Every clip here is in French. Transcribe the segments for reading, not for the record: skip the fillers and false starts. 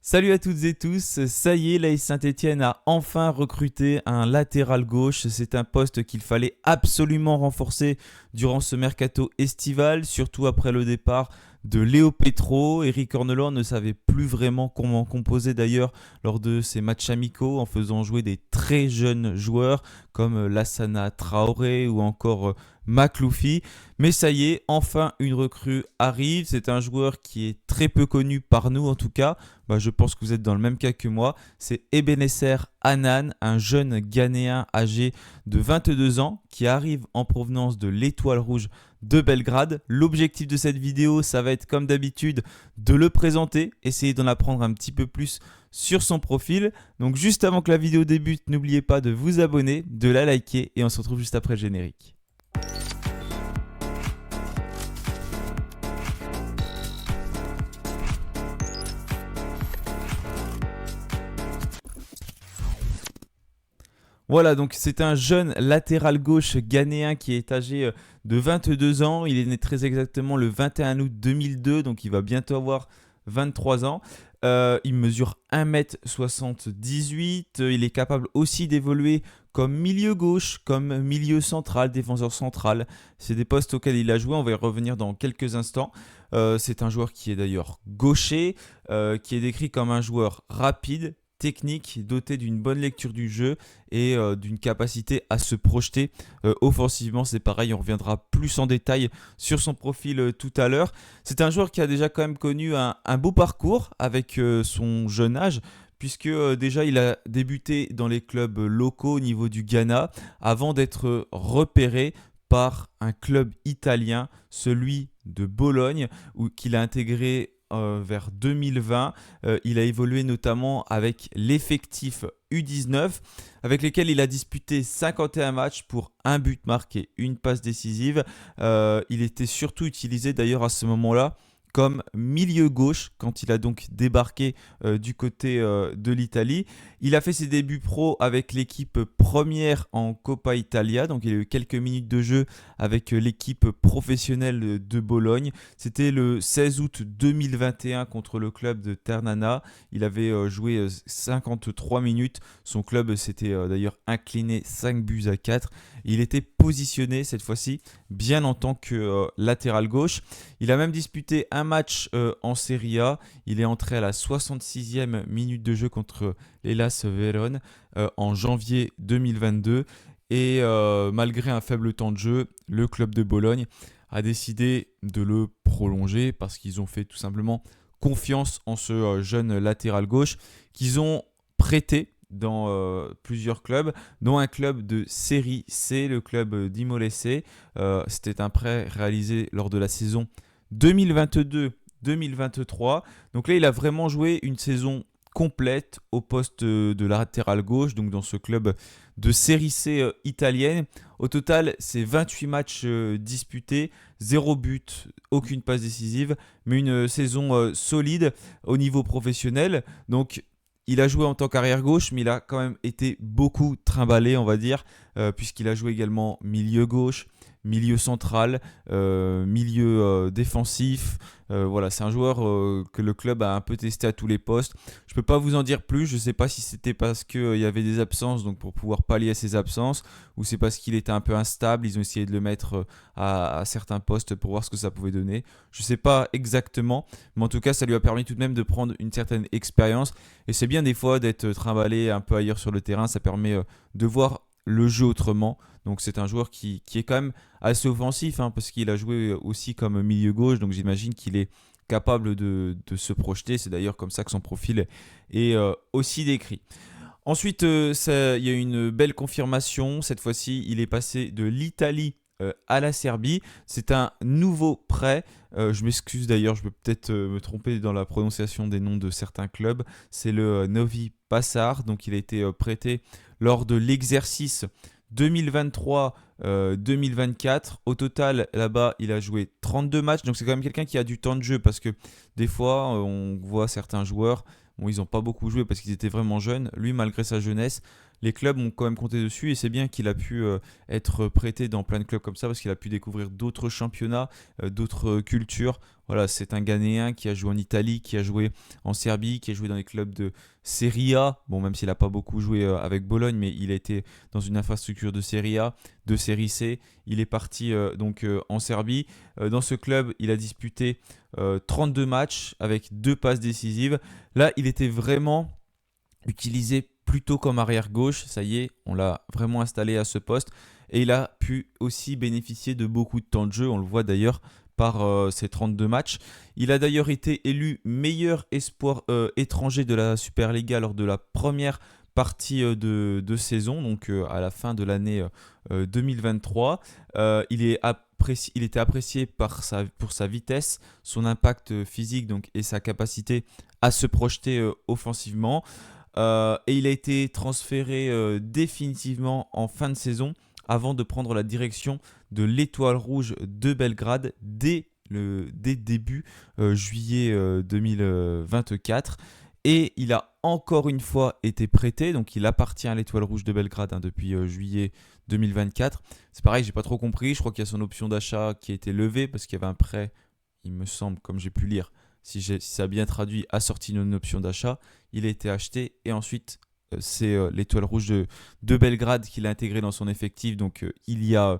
Salut à toutes et tous, ça y est, l'AS Saint-Etienne a enfin recruté un latéral gauche. C'est un poste qu'il fallait absolument renforcer durant ce mercato estival, surtout après le départ de Léo Petro. Eric Orneland ne savait plus vraiment comment composer d'ailleurs lors de ses matchs amicaux en faisant jouer des très jeunes joueurs comme Lassana Traoré ou encore Makloufi. Mais ça y est, enfin une recrue arrive. C'est un joueur qui est très peu connu par nous en tout cas. Je pense que vous êtes dans le même cas que moi. C'est Ebenezer Hanan, un jeune Ghanéen âgé de 22 ans qui arrive en provenance de l'Étoile Rouge de Belgrade. L'objectif de cette vidéo, ça va être comme d'habitude de le présenter, essayer d'en apprendre un petit peu plus sur son profil. Donc juste avant que la vidéo débute, n'oubliez pas de vous abonner, de la liker et on se retrouve juste après le générique. Voilà, donc c'est un jeune latéral gauche ghanéen qui est âgé de 22 ans. Il est né très exactement le 21 août 2002, donc il va bientôt avoir 23 ans. Il mesure 1m78. Il est capable aussi d'évoluer comme milieu gauche, comme milieu central, défenseur central. C'est des postes auxquels il a joué, on va y revenir dans quelques instants. C'est un joueur qui est d'ailleurs gaucher, qui est décrit comme un joueur rapide, technique, doté d'une bonne lecture du jeu et d'une capacité à se projeter offensivement. C'est pareil, on reviendra plus en détail sur son profil tout à l'heure. C'est un joueur qui a déjà quand même connu un beau parcours avec son jeune âge, puisque déjà il a débuté dans les clubs locaux au niveau du Ghana avant d'être repéré par un club italien, celui de Bologne, qu'il a intégré vers 2020. Il a évolué notamment avec l'effectif U19, avec lesquels il a disputé 51 matchs pour un but marqué, une passe décisive. Il était surtout utilisé d'ailleurs à ce moment-là comme milieu gauche quand il a donc débarqué du côté de l'Italie. Il a fait ses débuts pro avec l'équipe première en Coppa Italia, donc il a eu quelques minutes de jeu avec l'équipe professionnelle de Bologne. C'était le 16 août 2021 contre le club de Ternana. Il avait joué 53 minutes. Son club s'était d'ailleurs incliné 5 buts à 4. Il était positionné cette fois-ci bien en tant que latéral gauche. Il a même disputé un match en Serie A. Il est entré à la 66e minute de jeu contre l'Hellas Vérone en janvier 2022. Et malgré un faible temps de jeu, le club de Bologne a décidé de le prolonger parce qu'ils ont fait tout simplement confiance en ce jeune latéral gauche qu'ils ont prêté dans plusieurs clubs, dont un club de série C, le club d'Imolese. C'était un prêt réalisé lors de la saison 2022-2023. Donc là, il a vraiment joué une saison complète au poste de latéral gauche, donc dans ce club de série C italienne. Au total, c'est 28 matchs disputés, 0 but, aucune passe décisive, mais une saison solide au niveau professionnel. Donc il a joué en tant qu'arrière gauche, mais il a quand même été beaucoup trimballé, on va dire, puisqu'il a joué également milieu gauche, milieu central, milieu défensif. Voilà, c'est un joueur que le club a un peu testé à tous les postes. Je ne peux pas vous en dire plus. Je ne sais pas si c'était parce qu'il y avait des absences, donc pour pouvoir pallier à ces absences, ou c'est parce qu'il était un peu instable. Ils ont essayé de le mettre à certains postes pour voir ce que ça pouvait donner. Je ne sais pas exactement, mais en tout cas, ça lui a permis tout de même de prendre une certaine expérience. Et c'est bien des fois d'être trimballé un peu ailleurs sur le terrain. Ça permet de voir le jeu autrement. Donc c'est un joueur qui est quand même assez offensif, parce qu'il a joué aussi comme milieu gauche, donc j'imagine qu'il est capable de se projeter. C'est d'ailleurs comme ça que son profil est aussi décrit. Ensuite, il y a une belle confirmation. Cette fois-ci, il est passé de l'Italie à la Serbie. C'est un nouveau prêt. Je m'excuse d'ailleurs, je peux peut-être me tromper dans la prononciation des noms de certains clubs. C'est le Novi Pazar. Donc il a été prêté lors de l'exercice 2023-2024. Au total, là-bas, il a joué 32 matchs. Donc c'est quand même quelqu'un qui a du temps de jeu, parce que des fois, on voit certains joueurs, bon, ils n'ont pas beaucoup joué parce qu'ils étaient vraiment jeunes. Lui, malgré sa jeunesse, les clubs ont quand même compté dessus et c'est bien qu'il a pu être prêté dans plein de clubs comme ça parce qu'il a pu découvrir d'autres championnats, d'autres cultures. Voilà, c'est un Ghanéen qui a joué en Italie, qui a joué en Serbie, qui a joué dans les clubs de Serie A. Bon, même s'il n'a pas beaucoup joué avec Bologne, mais il a été dans une infrastructure de Serie A, de Série C. Il est parti en Serbie. Dans ce club, il a disputé 32 matchs avec 2 passes décisives. Là, il était vraiment utilisé plutôt comme arrière gauche. Ça y est, on l'a vraiment installé à ce poste. Et il a pu aussi bénéficier de beaucoup de temps de jeu. On le voit d'ailleurs par ses 32 matchs. Il a d'ailleurs été élu meilleur espoir étranger de la Superliga lors de la première partie de saison, donc à la fin de l'année 2023. Il était apprécié pour sa vitesse, son impact physique donc, et sa capacité à se projeter offensivement. Et il a été transféré définitivement en fin de saison avant de prendre la direction de l'Étoile Rouge de Belgrade dès début juillet 2024. Et il a encore une fois été prêté, donc il appartient à l'Étoile Rouge de Belgrade depuis juillet 2024. C'est pareil, j'ai pas trop compris, je crois qu'il y a son option d'achat qui a été levée parce qu'il y avait un prêt, il me semble, comme j'ai pu lire, si ça a bien traduit, assorti d'une option d'achat. Il a été acheté et ensuite c'est l'Étoile Rouge de Belgrade qui l'a intégré dans son effectif donc il y a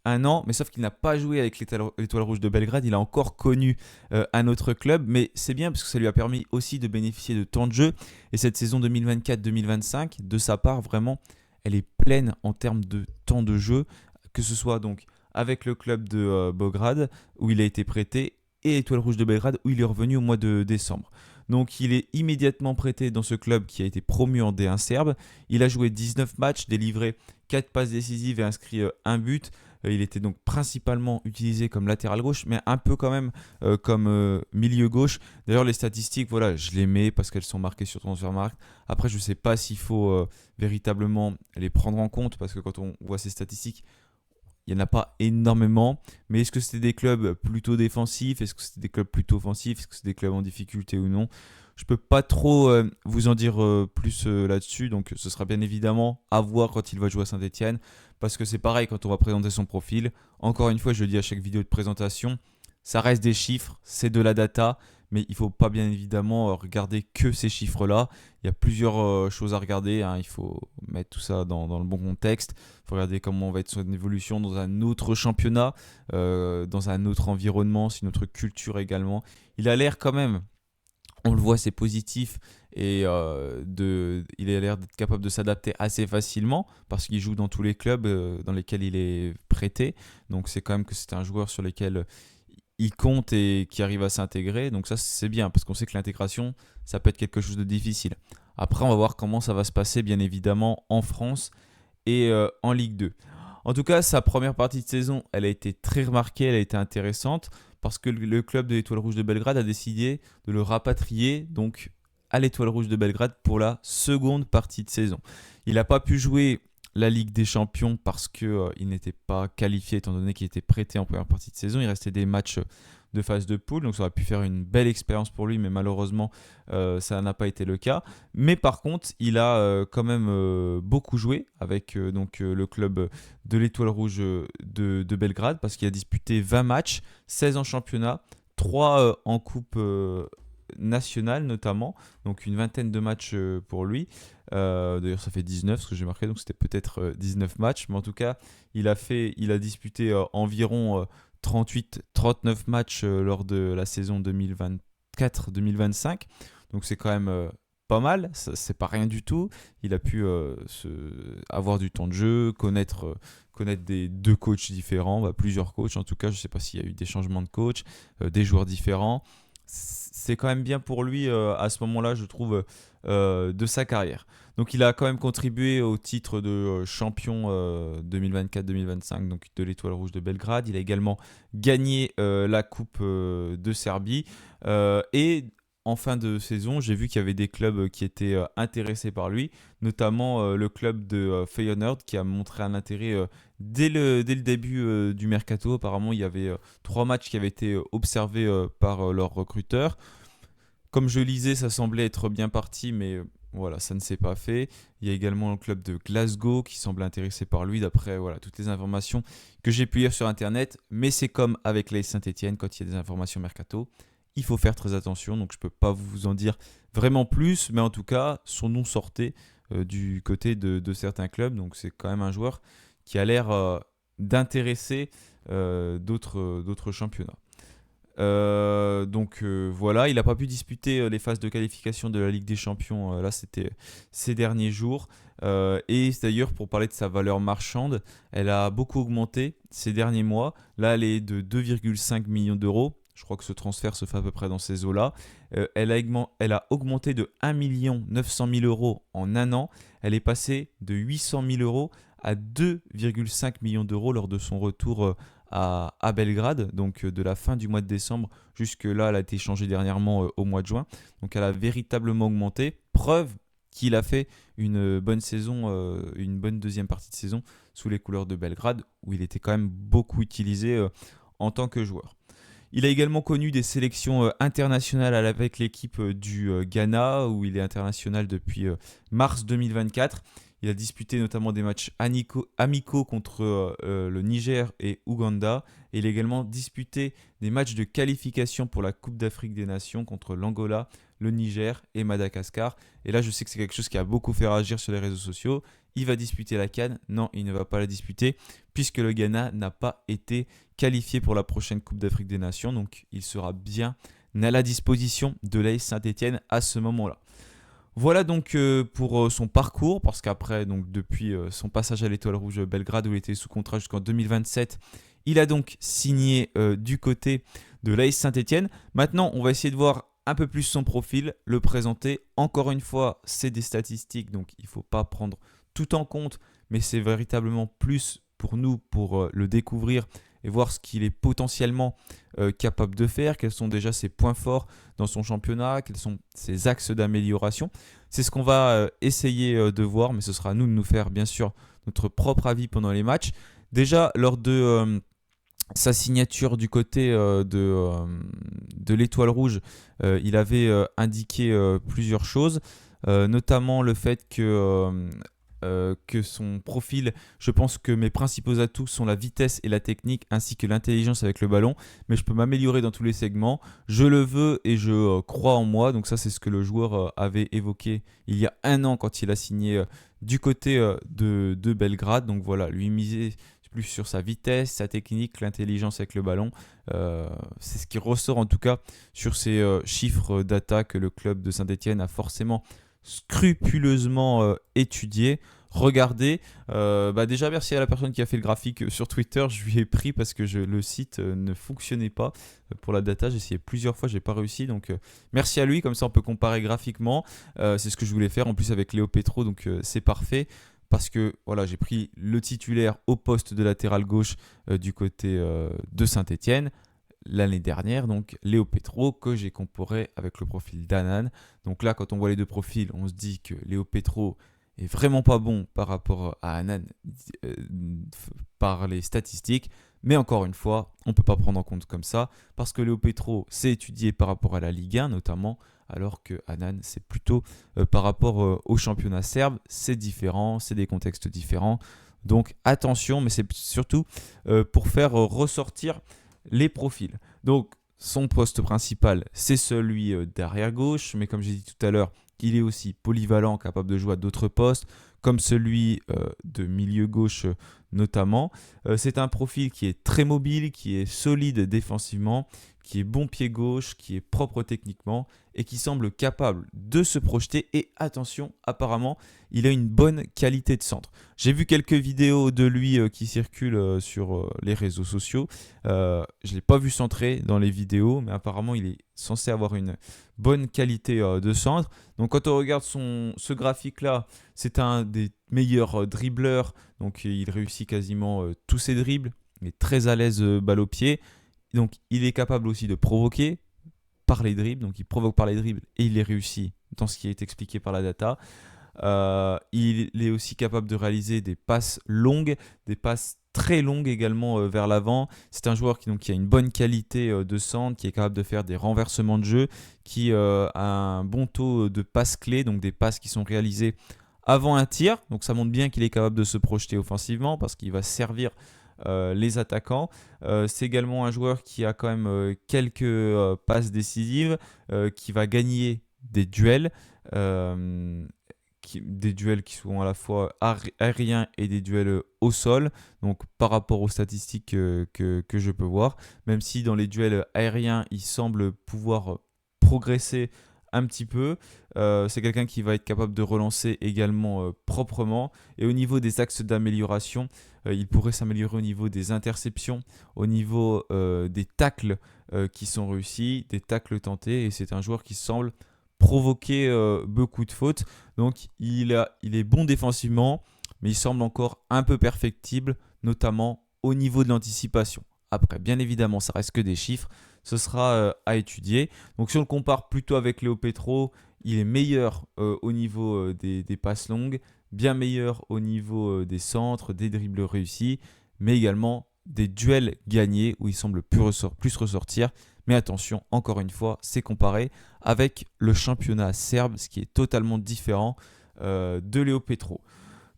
un an, mais sauf qu'il n'a pas joué avec l'Étoile Rouge de Belgrade, il a encore connu un autre club, mais c'est bien parce que ça lui a permis aussi de bénéficier de temps de jeu et cette saison 2024-2025, de sa part vraiment, elle est pleine en termes de temps de jeu, que ce soit donc avec le club de Belgrade où il a été prêté et Étoile Rouge de Belgrade où il est revenu au mois de décembre. Donc il est immédiatement prêté dans ce club qui a été promu en D1 serbe. Il a joué 19 matchs, délivré 4 passes décisives et inscrit un but. Il était donc principalement utilisé comme latéral gauche, mais un peu quand même comme milieu gauche. D'ailleurs, les statistiques, voilà, je les mets parce qu'elles sont marquées sur Transfermarkt. Après, je ne sais pas s'il faut véritablement les prendre en compte parce que quand on voit ces statistiques, il n'y en a pas énormément, mais est-ce que c'était des clubs plutôt défensifs? Est-ce que c'était des clubs plutôt offensifs? Est-ce que c'était des clubs en difficulté ou non? Je ne peux pas trop vous en dire plus là-dessus, donc ce sera bien évidemment à voir quand il va jouer à Saint-Etienne, parce que c'est pareil quand on va présenter son profil. Encore une fois, je le dis à chaque vidéo de présentation, ça reste des chiffres, c'est de la data, mais il ne faut pas bien évidemment regarder que ces chiffres-là. Il y a plusieurs choses à regarder, hein. Il faut mettre tout ça dans le bon contexte. Il faut regarder comment va être son évolution dans un autre championnat, dans un autre environnement, c'est une autre culture également. Il a l'air quand même, on le voit, c'est positif et il a l'air d'être capable de s'adapter assez facilement parce qu'il joue dans tous les clubs dans lesquels il est prêté. Donc c'est quand même que c'est un joueur sur lequel il compte et qui arrive à s'intégrer. Donc ça, c'est bien parce qu'on sait que l'intégration, ça peut être quelque chose de difficile. Après, on va voir comment ça va se passer, bien évidemment, en France et en Ligue 2. En tout cas, sa première partie de saison, elle a été très remarquée, elle a été intéressante parce que le club de l'Étoile Rouge de Belgrade a décidé de le rapatrier donc à l'Étoile Rouge de Belgrade pour la seconde partie de saison. Il n'a pas pu jouer la Ligue des Champions parce qu'il n'était pas qualifié étant donné qu'il était prêté en première partie de saison. Il restait des matchs de phase de poule, donc ça aurait pu faire une belle expérience pour lui, mais malheureusement ça n'a pas été le cas. Mais par contre, il a quand même beaucoup joué avec le club de l'Étoile Rouge de Belgrade parce qu'il a disputé 20 matchs, 16 en championnat, 3 en coupe nationale notamment, donc une vingtaine de matchs pour lui. D'ailleurs ça fait 19 ce que j'ai marqué, donc c'était peut-être 19 matchs, mais en tout cas il a disputé environ 38-39 matchs lors de la saison 2024-2025, donc c'est quand même pas mal, c'est pas rien du tout. Il a pu avoir du temps de jeu, connaître des 2 coachs différents, plusieurs coachs en tout cas, je sais pas s'il y a eu des changements de coach, des joueurs différents. C'est quand même bien pour lui à ce moment-là, je trouve, de sa carrière. Donc il a quand même contribué au titre de champion 2024-2025 donc de l'Étoile Rouge de Belgrade. Il a également gagné la Coupe de Serbie. Et en fin de saison, j'ai vu qu'il y avait des clubs qui étaient intéressés par lui, notamment le club de Feyenoord qui a montré un intérêt dès le début du mercato. Apparemment, il y avait 3 matchs qui avaient été observés par leurs recruteurs. Comme je lisais, ça semblait être bien parti, mais Voilà, ça ne s'est pas fait. Il y a également le club de Glasgow qui semble intéressé par lui, d'après toutes les informations que j'ai pu lire sur Internet. Mais c'est comme avec l'AS Saint-Etienne, quand il y a des informations mercato, il faut faire très attention. Donc je ne peux pas vous en dire vraiment plus, mais en tout cas, son nom sortait du côté de certains clubs. Donc c'est quand même un joueur qui a l'air d'intéresser d'autres championnats. Voilà, il n'a pas pu disputer les phases de qualification de la Ligue des Champions. Là, c'était ces derniers jours. Et d'ailleurs, pour parler de sa valeur marchande, elle a beaucoup augmenté ces derniers mois. Là, elle est de 2,5 millions d'euros. Je crois que ce transfert se fait à peu près dans ces eaux-là. Elle a augmenté de 1 900 000 euros en un an. Elle est passée de 800 000 euros à 2,5 millions d'euros lors de son retour à Belgrade, donc de la fin du mois de décembre jusque-là. Elle a été changée dernièrement au mois de juin. Donc elle a véritablement augmenté. Preuve qu'il a fait une bonne saison, une bonne deuxième partie de saison sous les couleurs de Belgrade, où il était quand même beaucoup utilisé en tant que joueur. Il a également connu des sélections internationales avec l'équipe du Ghana, où il est international depuis mars 2024. Il a disputé notamment des matchs amicaux contre le Niger et Ouganda. Et il a également disputé des matchs de qualification pour la Coupe d'Afrique des Nations contre l'Angola, le Niger et Madagascar. Et là, je sais que c'est quelque chose qui a beaucoup fait réagir sur les réseaux sociaux. Il va disputer la CAN. Non, il ne va pas la disputer puisque le Ghana n'a pas été qualifié pour la prochaine Coupe d'Afrique des Nations. Donc, il sera bien à la disposition de l'AS Saint-Etienne à ce moment-là. Voilà donc pour son parcours, parce qu'après, donc depuis son passage à l'Étoile Rouge Belgrade où il était sous contrat jusqu'en 2027, il a donc signé du côté de l'AS Saint-Etienne. Maintenant, on va essayer de voir un peu plus son profil, le présenter. Encore une fois, c'est des statistiques, donc il ne faut pas prendre tout en compte, mais c'est véritablement plus pour nous, pour le découvrir et voir ce qu'il est potentiellement capable de faire, quels sont déjà ses points forts dans son championnat, quels sont ses axes d'amélioration. C'est ce qu'on va essayer de voir, mais ce sera à nous de nous faire bien sûr notre propre avis pendant les matchs. Déjà, lors de sa signature du côté de l'Étoile Rouge, il avait indiqué plusieurs choses, notamment le fait que son profil, je pense que mes principaux atouts sont la vitesse et la technique ainsi que l'intelligence avec le ballon, mais je peux m'améliorer dans tous les segments, je le veux et je crois en moi. Donc ça, c'est ce que le joueur avait évoqué il y a un an quand il a signé du côté de Belgrade. Donc voilà, lui miser plus sur sa vitesse, sa technique, l'intelligence avec le ballon. C'est ce qui ressort en tout cas sur ces chiffres data que le club de Saint-Etienne a forcément scrupuleusement étudié. Regardez, déjà merci à la personne qui a fait le graphique sur Twitter. Je lui ai pris parce que le site ne fonctionnait pas pour la data. J'ai essayé plusieurs fois, j'ai pas réussi. Donc merci à lui, comme ça on peut comparer graphiquement. C'est ce que je voulais faire en plus avec Léo Petro, donc c'est parfait. Parce que voilà, j'ai pris le titulaire au poste de latéral gauche du côté de Saint-Etienne l'année dernière, donc Léo Petro, que j'ai comparé avec le profil d'Anan. Donc là, quand on voit les deux profils, on se dit que Léo Petro est vraiment pas bon par rapport à Anan par les statistiques. Mais encore une fois, on ne peut pas prendre en compte comme ça, parce que Léo Petro s'est étudié par rapport à la Ligue 1 notamment, alors que Anan, c'est plutôt par rapport au championnat serbe. C'est différent, c'est des contextes différents. Donc attention, mais c'est surtout pour faire ressortir les profils. Donc son poste principal, c'est celui d'arrière gauche, mais comme j'ai dit tout à l'heure, il est aussi polyvalent, capable de jouer à d'autres postes, comme celui de milieu gauche notamment. C'est un profil qui est très mobile, qui est solide défensivement, qui est bon pied gauche, qui est propre techniquement et qui semble capable de se projeter. Et attention, apparemment, il a une bonne qualité de centre. J'ai vu quelques vidéos de lui qui circulent sur les réseaux sociaux. Je ne l'ai pas vu centrer dans les vidéos, mais apparemment, il est censé avoir une bonne qualité de centre. Donc quand on regarde ce graphique-là, c'est un des meilleurs dribbleurs. Donc il réussit quasiment tous ses dribbles. Il est très à l'aise balle au pied. Donc il est capable aussi de provoquer par les dribbles. Donc il provoque par les dribbles et il les réussit dans ce qui est expliqué par la data. Il est aussi capable de réaliser des passes longues, des passes très longue également vers l'avant. C'est un joueur qui a une bonne qualité de centre, qui est capable de faire des renversements de jeu, qui a un bon taux de passes clés, donc des passes qui sont réalisées avant un tir. Donc ça montre bien qu'il est capable de se projeter offensivement parce qu'il va servir les attaquants. C'est également un joueur qui a quand même quelques passes décisives, qui va gagner des duels. Des duels qui sont à la fois aériens et des duels au sol. Donc par rapport aux statistiques que je peux voir, même si dans les duels aériens, il semble pouvoir progresser un petit peu. C'est quelqu'un qui va être capable de relancer également proprement. Et au niveau des axes d'amélioration, il pourrait s'améliorer au niveau des interceptions, au niveau des tacles qui sont réussis, des tacles tentés. Et c'est un joueur qui semble provoquer beaucoup de fautes. Donc il est bon défensivement, mais il semble encore un peu perfectible, notamment au niveau de l'anticipation. Après, bien évidemment, ça reste que des chiffres, ce sera à étudier. Donc si on le compare plutôt avec Léo Petro, il est meilleur au niveau des passes longues, bien meilleur au niveau des centres, des dribbles réussis, mais également des duels gagnés où il semble plus ressortir. Mais attention, encore une fois, c'est comparé avec le championnat serbe, ce qui est totalement différent de Léo Petro.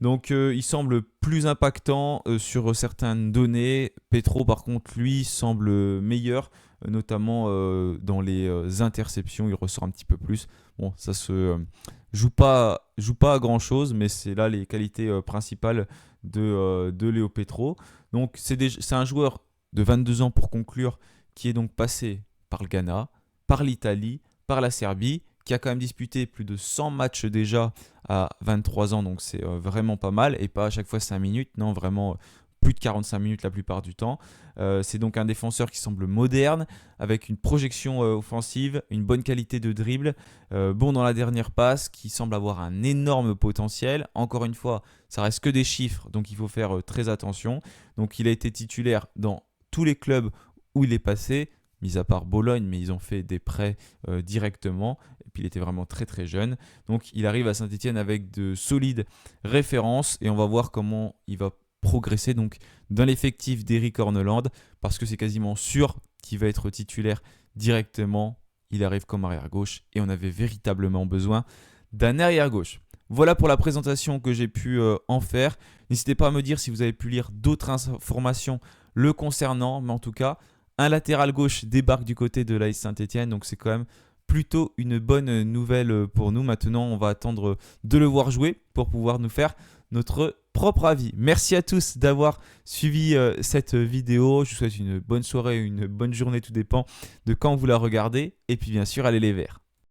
Donc il semble plus impactant sur certaines données. Petro par contre lui semble meilleur, notamment dans les interceptions, il ressort un petit peu plus. Bon, ça se joue pas à grand chose, mais c'est là les qualités principales de Léo Petro. Donc c'est un joueur de 22 ans pour conclure, qui est donc passé par le Ghana, par l'Italie, par la Serbie, qui a quand même disputé plus de 100 matchs déjà à 23 ans, donc c'est vraiment pas mal, et pas à chaque fois 5 minutes, non, vraiment plus de 45 minutes la plupart du temps. C'est donc un défenseur qui semble moderne, avec une projection offensive, une bonne qualité de dribble, bon dans la dernière passe, qui semble avoir un énorme potentiel. Encore une fois, ça reste que des chiffres, donc il faut faire très attention. Donc il a été titulaire dans tous les clubs où il est passé, mis à part Bologne, mais ils ont fait des prêts directement. Et puis il était vraiment très très jeune. Donc il arrive à Saint-Etienne avec de solides références et on va voir comment il va progresser donc dans l'effectif d'Eric Horneland, parce que c'est quasiment sûr qu'il va être titulaire directement. Il arrive comme arrière gauche et on avait véritablement besoin d'un arrière gauche. Voilà pour la présentation que j'ai pu en faire. N'hésitez pas à me dire si vous avez pu lire d'autres informations le concernant, mais en tout cas, un latéral gauche débarque du côté de l'AS Saint-Etienne, donc c'est quand même plutôt une bonne nouvelle pour nous. Maintenant, on va attendre de le voir jouer pour pouvoir nous faire notre propre avis. Merci à tous d'avoir suivi cette vidéo. Je vous souhaite une bonne soirée, une bonne journée, tout dépend de quand vous la regardez. Et puis bien sûr, allez les Verts.